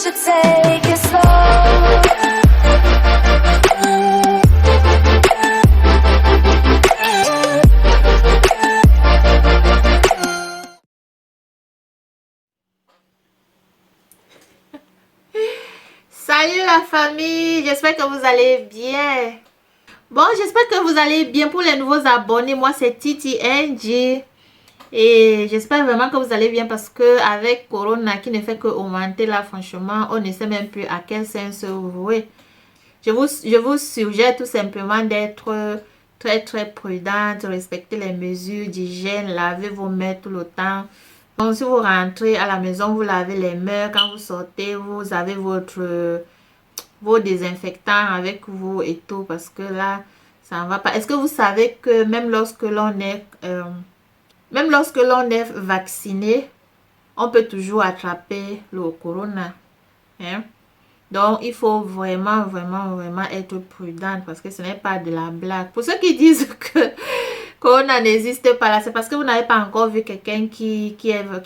should take it slow. Salut la famille, j'espère que vous allez bien. Bon, j'espère que vous allez bien. Pour les nouveaux abonnés, moi c'est Titi NG. Et j'espère vraiment que vous allez bien parce que avec Corona qui ne fait que augmenter là, franchement, on ne sait même plus à quel sens vous vouez. Je vous suggère tout simplement d'être très prudente, respecter les mesures d'hygiène, lavez vos mains tout le temps. Donc si vous rentrez à la maison, vous lavez les mains. Quand vous sortez, vous avez vos désinfectants avec vous et tout parce que là, ça ne va pas. Est-ce que vous savez que même lorsque l'on est vacciné, on peut toujours attraper le corona. Hein? Donc, il faut vraiment être prudent parce que ce n'est pas de la blague. Pour ceux qui disent que corona n'existe pas là, c'est parce que vous n'avez pas encore vu quelqu'un qui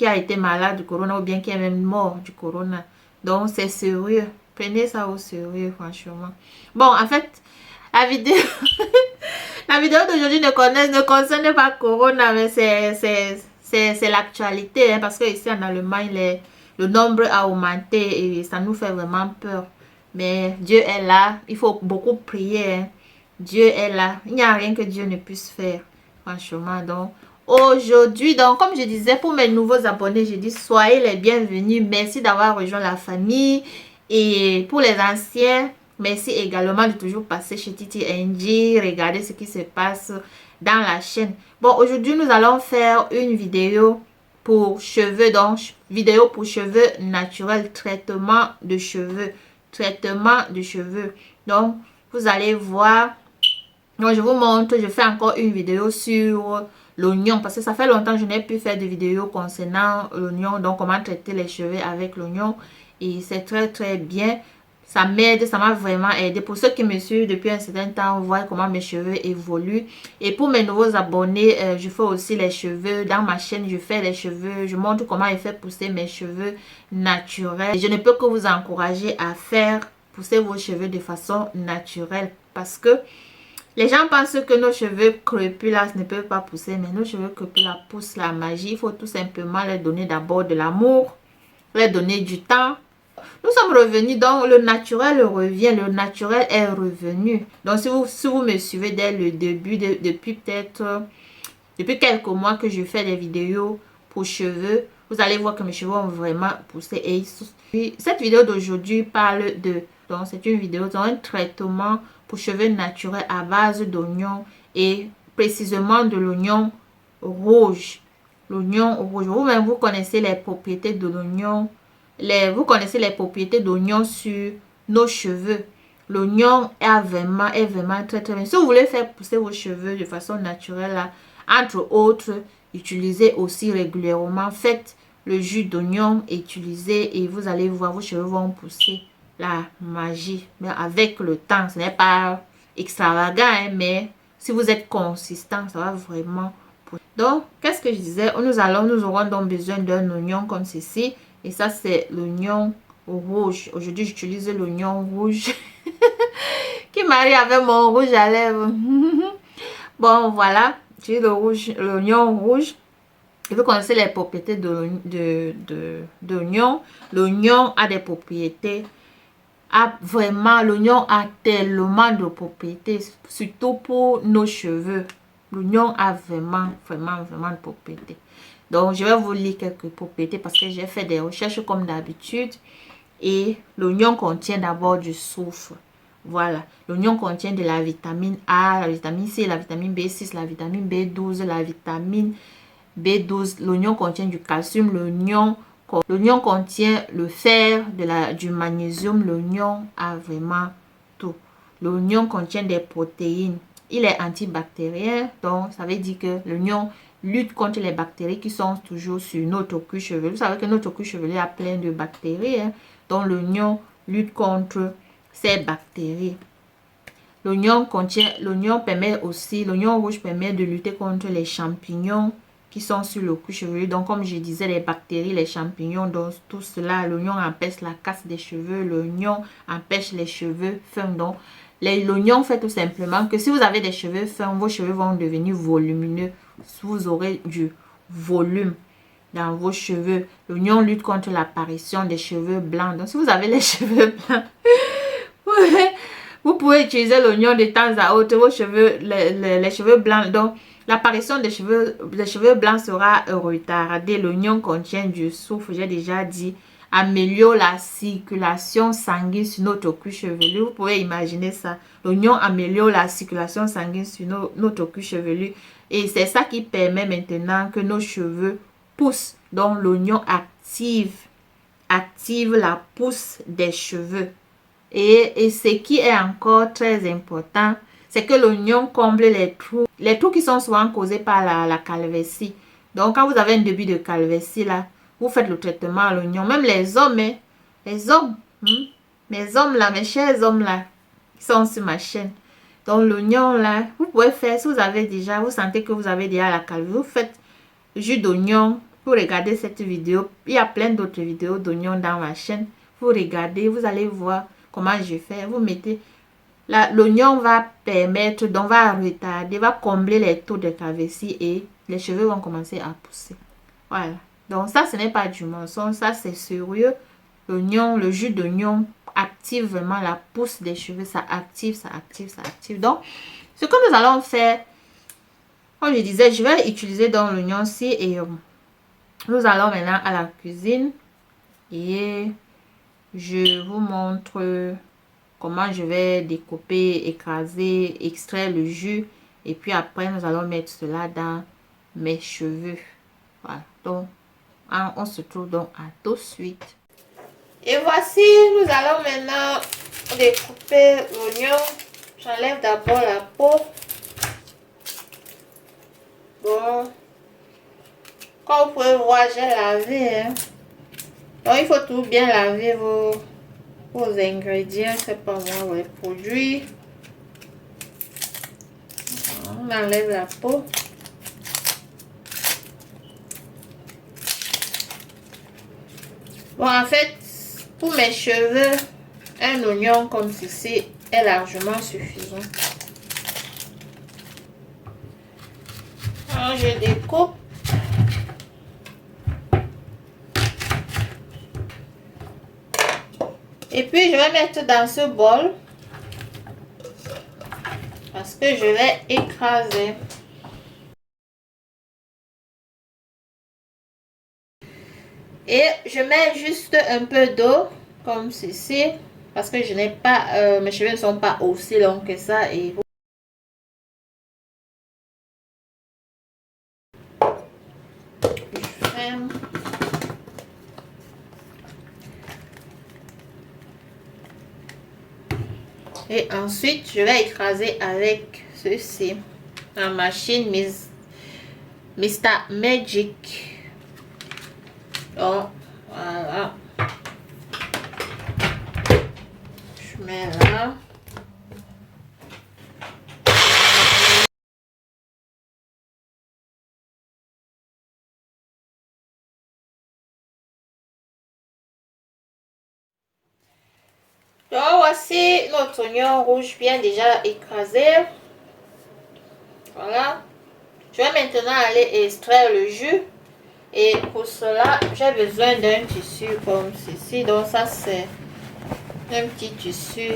a été malade du corona ou bien qui est même mort du corona. Donc, c'est sérieux. Prenez ça au sérieux, franchement. Bon, en fait, la vidéo, la vidéo d'aujourd'hui ne concerne pas corona, mais c'est l'actualité. Hein, parce que ici en Allemagne, le nombre a augmenté et ça nous fait vraiment peur. Mais Dieu est là. Il faut beaucoup prier. Hein. Dieu est là. Il n'y a rien que Dieu ne puisse faire. Franchement, donc, aujourd'hui, donc, comme je disais, pour mes nouveaux abonnés, je dis soyez les bienvenus. Merci d'avoir rejoint la famille. Et pour les anciens, merci également de toujours passer chez Titi NG. Regardez ce qui se passe dans la chaîne. Bon, aujourd'hui, nous allons faire une vidéo pour cheveux. Donc, vidéo pour cheveux naturels. Traitement de cheveux. Traitement de cheveux. Donc, vous allez voir. Donc, je vous montre. Je fais encore une vidéo sur l'oignon. Parce que ça fait longtemps que je n'ai plus fait de vidéo concernant l'oignon. Donc, comment traiter les cheveux avec l'oignon. Et c'est très bien. Ça m'aide, ça m'a vraiment aidé. Pour ceux qui me suivent depuis un certain temps, on voit comment mes cheveux évoluent. Et pour mes nouveaux abonnés, je fais aussi les cheveux. Dans ma chaîne, je fais les cheveux. Je montre comment je fais pousser mes cheveux naturels. Et je ne peux que vous encourager à faire pousser vos cheveux de façon naturelle. Parce que les gens pensent que nos cheveux crépus là ne peuvent pas pousser. Mais nos cheveux crépus là poussent la magie. Il faut tout simplement leur donner d'abord de l'amour. Leur donner du temps. Nous sommes revenus, donc le naturel revient, le naturel est revenu. Donc si vous me suivez dès le début, depuis quelques mois que je fais des vidéos pour cheveux, vous allez voir que mes cheveux ont vraiment poussé. Et cette vidéo d'aujourd'hui parle donc c'est une vidéo dans un traitement pour cheveux naturels à base d'oignon et précisément de l'oignon rouge. L'oignon rouge, vous-même vous connaissez les propriétés de l'oignon. Vous connaissez les propriétés d'oignon sur nos cheveux. L'oignon est vraiment très bien. Si vous voulez faire pousser vos cheveux de façon naturelle, là, entre autres, utilisez aussi régulièrement. Faites le jus d'oignon, utilisez et vous allez voir, vos cheveux vont pousser. La magie. Mais avec le temps, ce n'est pas extravagant, hein, mais si vous êtes consistant, ça va vraiment pousser. Donc, qu'est-ce que je disais? Nous aurons donc besoin d'un oignon comme ceci. Et ça, c'est l'oignon rouge. Aujourd'hui, j'utilise l'oignon rouge qui marie avec mon rouge à lèvres. Bon, voilà. J'utilise l'oignon rouge. Et vous connaissez les propriétés de l'oignon. L'oignon a des propriétés. L'oignon a tellement de propriétés. Surtout pour nos cheveux. L'oignon a vraiment de propriétés. Donc, je vais vous lire quelques propriétés parce que j'ai fait des recherches comme d'habitude. Et l'oignon contient d'abord du soufre. Voilà. L'oignon contient de la vitamine A, la vitamine C, la vitamine B6, la vitamine B12, la vitamine B12. L'oignon contient du calcium. L'oignon contient le fer, du magnésium. L'oignon a vraiment tout. L'oignon contient des protéines. Il est antibactérien. Donc, ça veut dire que l'oignon lutte contre les bactéries qui sont toujours sur notre cuir chevelu. Vous savez que notre cuir chevelu a plein de bactéries. Hein? Donc, l'oignon lutte contre ces bactéries. L'oignon rouge permet de lutter contre les champignons qui sont sur le cuir chevelu. Donc, comme je disais, les bactéries, les champignons, donc tout cela, l'oignon empêche la casse des cheveux, l'oignon empêche les cheveux fins. Donc, l'oignon fait tout simplement que si vous avez des cheveux fins, vos cheveux vont devenir volumineux. Vous aurez du volume dans vos cheveux. L'oignon lutte contre l'apparition des cheveux blancs. Donc, si vous avez les cheveux blancs, vous pouvez utiliser l'oignon de temps à autre. Vos cheveux, les cheveux blancs, donc l'apparition des cheveux blancs sera retardée. L'oignon contient du soufre, j'ai déjà dit, améliore la circulation sanguine sur notre cuir chevelu. Vous pouvez imaginer ça. L'oignon améliore la circulation sanguine sur notre cuir chevelu. Et c'est ça qui permet maintenant que nos cheveux poussent. Donc l'oignon active la pousse des cheveux. Et ce qui est encore très important, c'est que l'oignon comble les trous qui sont souvent causés par la calvitie. Donc, quand vous avez un début de calvitie, là, vous faites le traitement à l'oignon. Même les hommes, hein, les hommes, mes hommes là, mes chers hommes là, qui sont sur ma chaîne. Donc, l'oignon là, vous pouvez faire, si vous avez déjà, vous sentez que vous avez déjà la calvitie, vous faites jus d'oignon. Vous regardez cette vidéo. Il y a plein d'autres vidéos d'oignon dans ma chaîne. Vous regardez, vous allez voir comment je fais. Vous mettez l'oignon va permettre, donc va retarder, va combler les taux de calvitie et les cheveux vont commencer à pousser. Voilà. Donc ça, ce n'est pas du mensonge, ça c'est sérieux. L'oignon, le jus d'oignon active vraiment la pousse des cheveux. Ça active, ça active, ça active. Donc, ce que nous allons faire, comme je disais, je vais utiliser donc l'oignon-ci et nous allons maintenant à la cuisine et je vous montre comment je vais découper, écraser, extraire le jus. Et puis après, nous allons mettre cela dans mes cheveux. Voilà. Donc, on se trouve donc à tout de suite. Et voici, nous allons maintenant découper l'oignon. J'enlève d'abord la peau. Bon. Comme vous pouvez voir, j'ai lavé. Hein. Donc, il faut tout bien laver vos ingrédients, c'est pas moi, les produits. On enlève la peau. Bon, en fait, pour mes cheveux, un oignon comme ceci est largement suffisant. Alors, je découpe. Et puis, je vais mettre dans ce bol parce que je vais écraser. Et je mets juste un peu d'eau comme ceci parce que je n'ai pas, mes cheveux ne sont pas aussi longs que ça. Et je ferme. Et ensuite, je vais écraser avec ceci, la machine Mr. Magic. Donc, voilà. Je mets là. Donc, voici notre oignon rouge bien déjà écrasé. Voilà. Je vais maintenant aller extraire le jus. Et pour cela, j'ai besoin d'un tissu comme ceci. Donc, ça, c'est un petit tissu.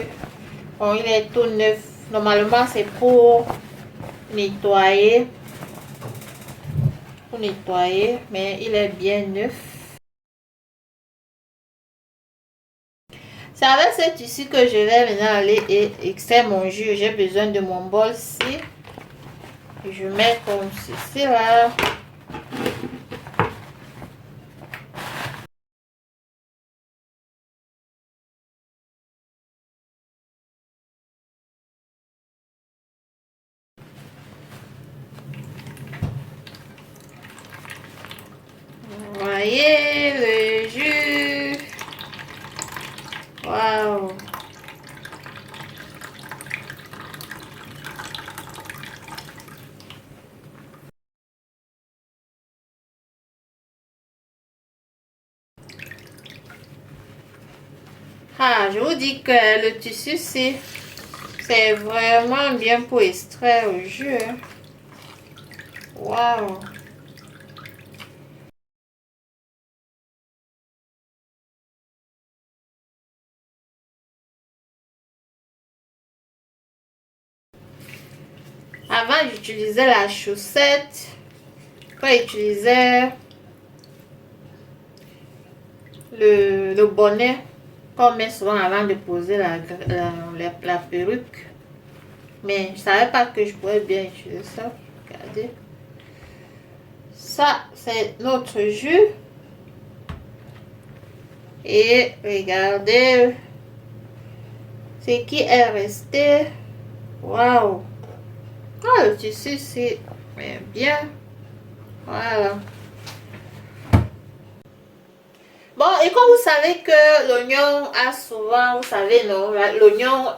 Bon, il est tout neuf. Normalement, c'est pour nettoyer. Mais il est bien neuf. C'est avec ce tissu que je vais maintenant aller et extraire mon jus. J'ai besoin de mon bol-ci. Je mets comme ceci là. Vous voyez le jus. Waouh. Ah, je vous dis que le tissu, c'est vraiment bien pour extraire le jus. Hein. Waouh! Avant, j'utilisais la chaussette. Quand j'utilisais le bonnet qu'on met souvent avant de poser la perruque. Mais je savais pas que je pourrais bien utiliser ça. Regardez. Ça, c'est notre jus. Et regardez ce qui est resté. Waouh! Ah, le tissu, c'est bien. Voilà. Bon, et comme vous savez que l'oignon a souvent, vous savez, non, l'oignon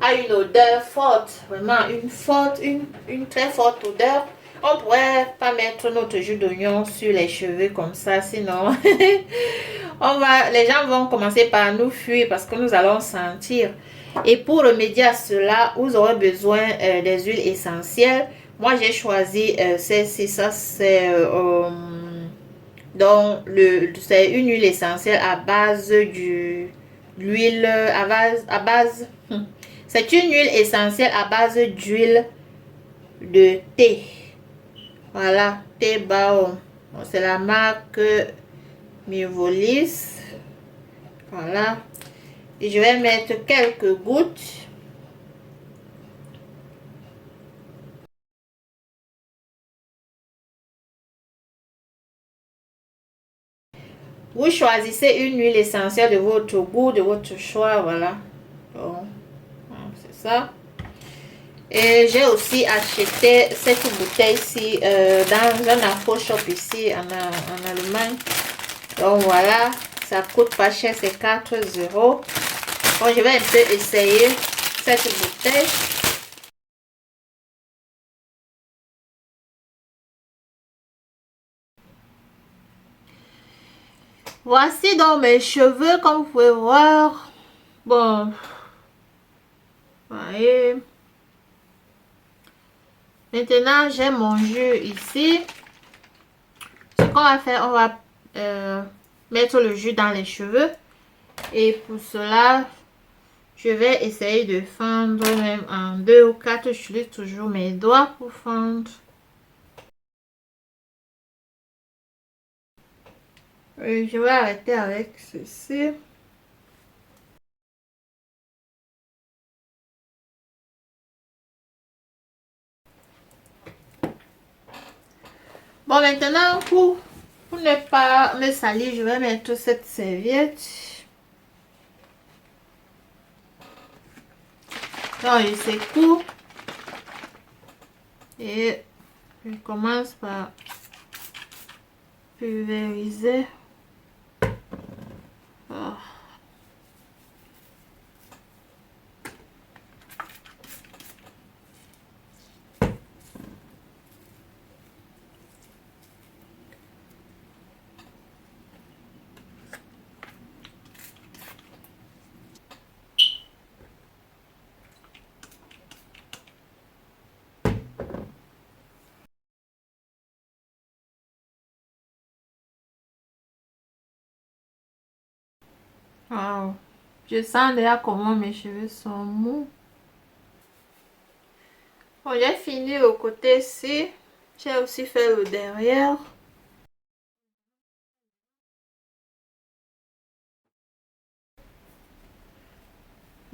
a une odeur forte, vraiment une très forte odeur. On pourrait pas mettre notre jus d'oignon sur les cheveux comme ça, sinon les gens vont commencer par nous fuir parce que nous allons sentir. Et pour remédier à cela, vous aurez besoin des huiles essentielles. Moi, j'ai choisi celle-ci, ça c'est donc c'est une huile essentielle à base l'huile c'est une huile essentielle à base d'huile de thé. Voilà, thé bao. C'est la marque Mivolis. Voilà. Et je vais mettre quelques gouttes. Vous choisissez une huile essentielle de votre goût, de votre choix. Voilà. Donc, c'est ça. Et j'ai aussi acheté cette bouteille-ci dans un Afro Shop ici en Allemagne. Donc voilà, ça coûte pas cher, c'est 4 euros. Bon, je vais un peu essayer cette bouteille. Voici donc mes cheveux, comme vous pouvez voir. Bon, voyez. Maintenant, j'ai mon jus ici. Ce qu'on va faire, on va mettre le jus dans les cheveux. Et pour cela, je vais essayer de fendre même en 2 ou 4. J'utilise toujours mes doigts pour fendre. Et je vais arrêter avec ceci. Bon, maintenant, pour ne pas me salir, je vais mettre cette serviette. Donc, je secoue. Et je commence par pulvériser. Oh. Wow. Je sens déjà comment mes cheveux sont mous. Bon, j'ai fini le côté-ci. J'ai aussi fait le derrière.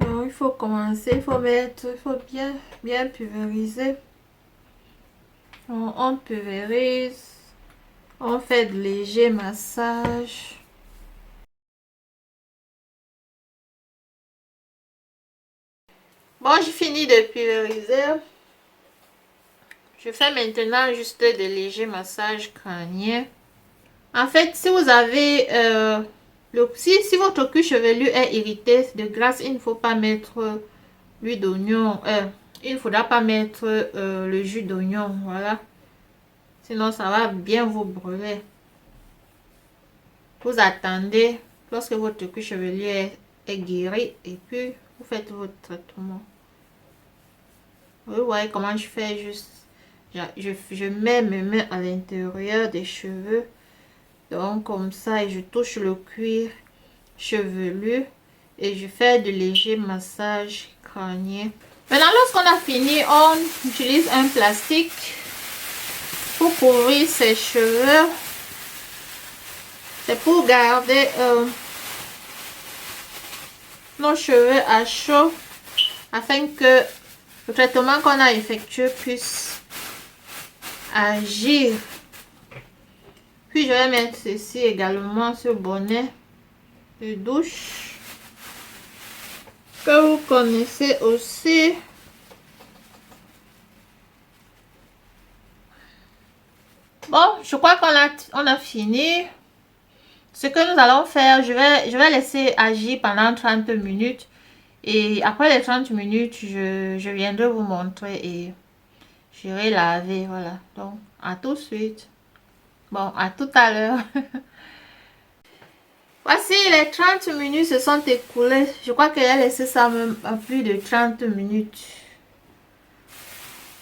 Donc, il faut commencer, il faut bien pulvériser. Donc, on pulvérise, on fait de légers massages. Bon, j'ai fini de pulvériser. Je fais maintenant juste de légers massages crâniens. En fait, si vous avez si votre cuir chevelu est irrité, de grâce, il ne faut pas mettre l'huile d'oignon. Il ne faudra pas mettre le jus d'oignon, voilà. Sinon, ça va bien vous brûler. Vous attendez, lorsque votre cuir chevelu est est guéri et puis vous faites votre traitement. Vous voyez comment je fais juste. Je mets mes mains à l'intérieur des cheveux. Donc comme ça, et je touche le cuir chevelu et je fais de légers massages crâniens. Maintenant, lorsqu'on a fini, on utilise un plastique pour couvrir ses cheveux. C'est pour garder nos cheveux à chaud afin que le traitement qu'on a effectué puisse agir. Puis je vais mettre ceci également, ce bonnet de douche que vous connaissez aussi. Bon, je crois qu'on a fini. Ce que nous allons faire, je vais laisser agir pendant 30 minutes. Et après les 30 minutes, je viendrai vous montrer et j'irai laver. Voilà. Donc, à tout de suite. Bon, à tout à l'heure. Voici, les 30 minutes se sont écoulées. Je crois qu'elle a laissé ça même à plus de 30 minutes.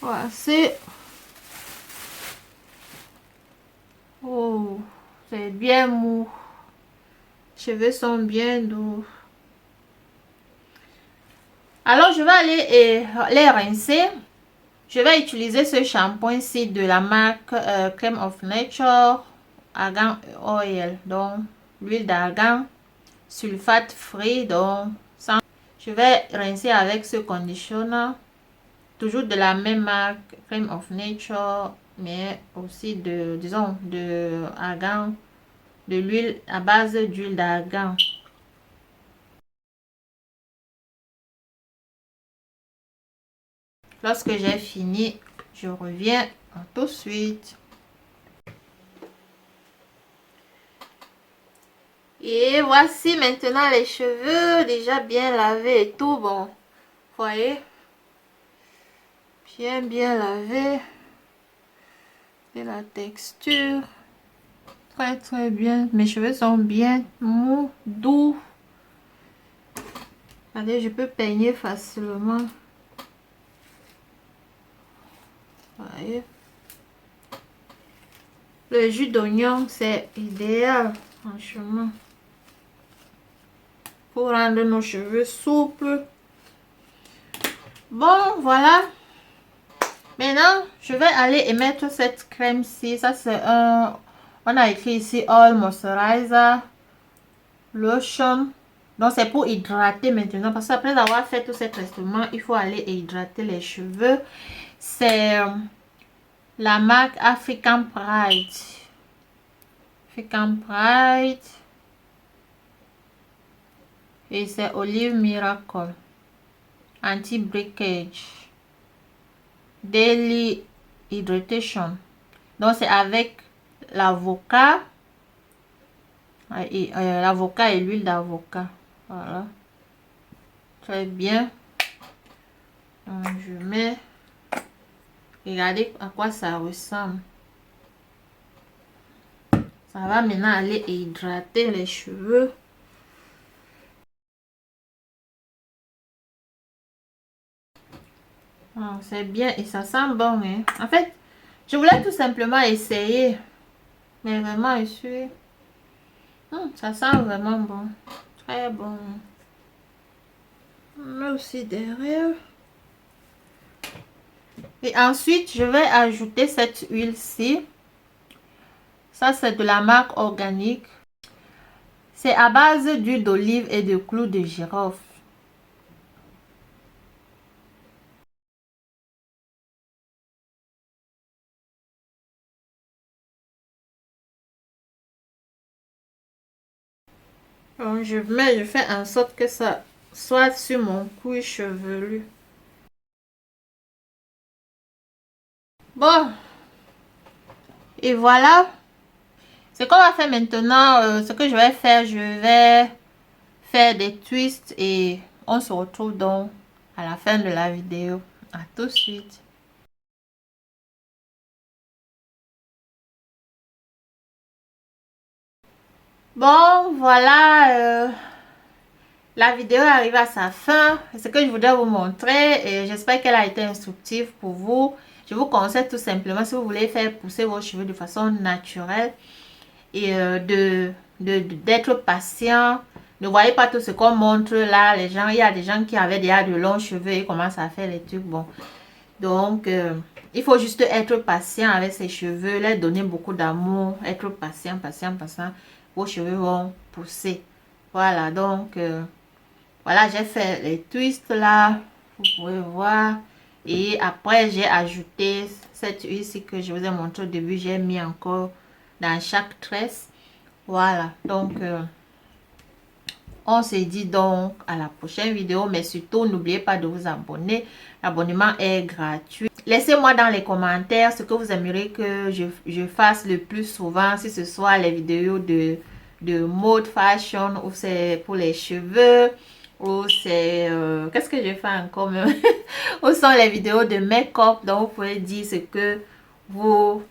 Voici. Oh, c'est bien mou. Les cheveux sont bien doux. Alors, je vais aller et les rincer. Je vais utiliser ce shampoing-ci de la marque Crème of Nature Argan Oil. Donc, l'huile d'argan, sulfate free. Donc, je vais rincer avec ce conditioner. Toujours de la même marque Crème of Nature, mais aussi de, disons, de argan, de l'huile à base d'huile d'argan. Lorsque j'ai fini, je reviens tout de suite. Et voici maintenant les cheveux déjà bien lavés et tout. Bon, voyez, bien lavé. Et la texture, très bien. Mes cheveux sont bien mous, doux. Allez, je peux peigner facilement. Voyez. Le jus d'oignon, c'est idéal, franchement, pour rendre nos cheveux souples. Bon, voilà. Maintenant, je vais aller émettre cette crème-ci. Ça, c'est un... On a écrit ici All Moisturizer Lotion. Donc, c'est pour hydrater maintenant. Parce qu'après avoir fait tout ce traitement, il faut aller hydrater les cheveux. C'est la marque African Pride. African Pride. Et c'est Olive Miracle. Anti-breakage. Daily Hydration. Donc, c'est avec l'avocat. L'avocat et l'huile d'avocat. Voilà. Très bien. Donc, je mets. Regardez à quoi ça ressemble. Ça va maintenant aller hydrater les cheveux. Oh, c'est bien et ça sent bon. Hein. En fait, je voulais tout simplement essayer. Mais vraiment, je suis... ça sent vraiment bon. Très bon. Mais aussi derrière. Et ensuite, je vais ajouter cette huile-ci. Ça, c'est de la marque organique. C'est à base d'huile d'olive et de clous de girofle. Donc, je fais en sorte que ça soit sur mon cuir chevelu. Bon, et voilà. Ce qu'on va faire maintenant, ce que je vais faire, je vais faire des twists et on se retrouve donc à la fin de la vidéo. À tout de suite. Bon, voilà. La vidéo arrive à sa fin. Ce que je voudrais vous montrer et j'espère qu'elle a été instructive pour vous. Je vous conseille tout simplement, si vous voulez faire pousser vos cheveux de façon naturelle et d'être patient. Ne voyez pas tout ce qu'on montre là. Les gens, il y a des gens qui avaient déjà de longs cheveux et commencent à faire les trucs. Bon, donc il faut juste être patient avec ses cheveux, leur donner beaucoup d'amour, être patient, patient, patient. Vos cheveux vont pousser. Voilà, donc voilà, j'ai fait les twists là, vous pouvez voir. Et après, j'ai ajouté cette huile ici que je vous ai montré au début. J'ai mis encore dans chaque tresse. Voilà, donc on se dit donc à la prochaine vidéo. Mais surtout, n'oubliez pas de vous abonner. L'abonnement est gratuit. Laissez-moi dans les commentaires ce que vous aimeriez que je fasse le plus souvent. Si ce soit les vidéos de mode fashion ou c'est pour les cheveux. Ou c'est... qu'est-ce que je fais encore même? Ou sont les vidéos de make-up. Donc, vous pouvez dire ce que vous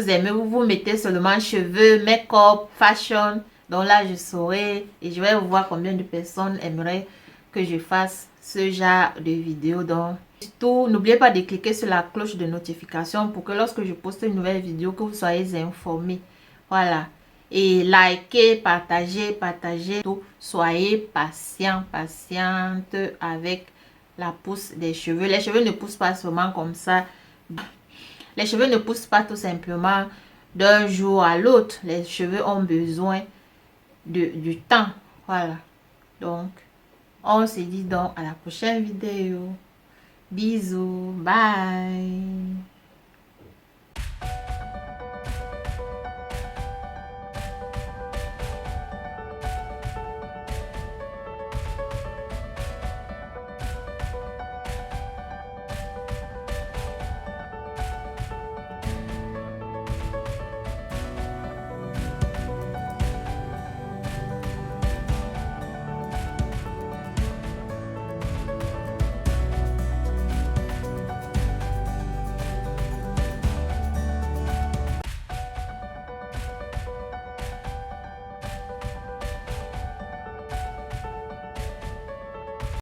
aimez. Vous mettez seulement cheveux, make-up, fashion. Donc là, je saurai et je vais voir combien de personnes aimeraient que je fasse ce genre de vidéo. Donc, surtout, n'oubliez pas de cliquer sur la cloche de notification pour que lorsque je poste une nouvelle vidéo, que vous soyez informés. Voilà. Et likez, partagez, partagez tout. Soyez patient, patiente avec la pousse des cheveux. Les cheveux ne poussent pas seulement comme ça. Les cheveux ne poussent pas tout simplement d'un jour à l'autre. Les cheveux ont besoin du temps. Voilà. Donc, on se dit donc à la prochaine vidéo. Bisous. Bye.